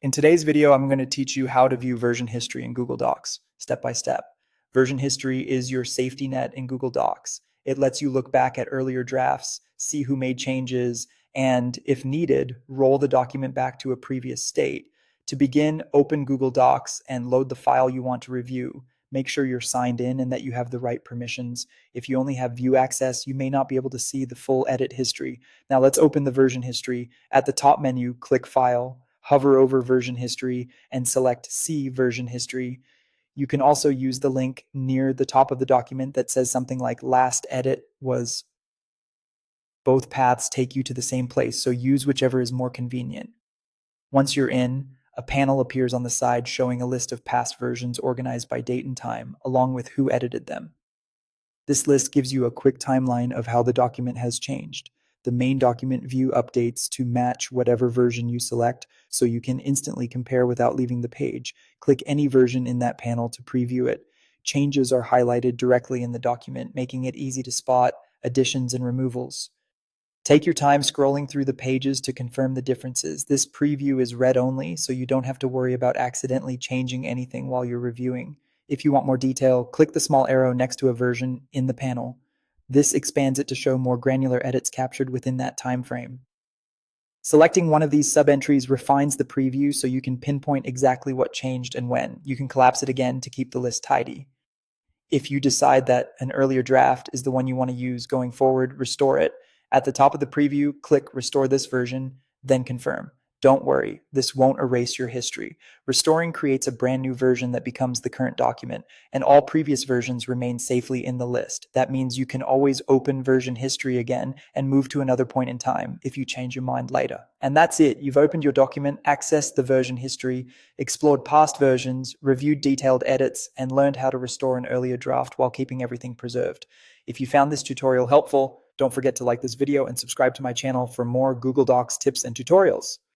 In today's video, I'm going to teach you how to view version history in Google Docs, step by step. Version history is your safety net in Google Docs. It lets you look back at earlier drafts, see who made changes, and if needed, roll the document back to a previous state. To begin, open Google Docs and load the file you want to review. Make sure you're signed in and that you have the right permissions. If you only have view access, you may not be able to see the full edit history. Now let's open the version history. At the top menu, click File, hover over version history, and select See version history. You can also use the link near the top of the document that says something like last edit was. Both paths take you to the same place, so use whichever is more convenient. Once you're in, a panel appears on the side showing a list of past versions organized by date and time, along with who edited them. This list gives you a quick timeline of how the document has changed. The main document view updates to match whatever version you select, so you can instantly compare without leaving the page. Click any version in that panel to preview it. Changes are highlighted directly in the document, making it easy to spot additions and removals. Take your time scrolling through the pages to confirm the differences. This preview is read only, so you don't have to worry about accidentally changing anything while you're reviewing. If you want more detail, click the small arrow next to a version in the panel. This expands it to show more granular edits captured within that time frame. Selecting one of these sub-entries refines the preview so you can pinpoint exactly what changed and when. You can collapse it again to keep the list tidy. If you decide that an earlier draft is the one you want to use going forward, restore it. At the top of the preview, click Restore this version, then confirm. Don't worry, this won't erase your history. Restoring creates a brand new version that becomes the current document, and all previous versions remain safely in the list. That means you can always open version history again and move to another point in time if you change your mind later. And that's it. You've opened your document, accessed the version history, explored past versions, reviewed detailed edits, and learned how to restore an earlier draft while keeping everything preserved. If you found this tutorial helpful, don't forget to like this video and subscribe to my channel for more Google Docs tips and tutorials.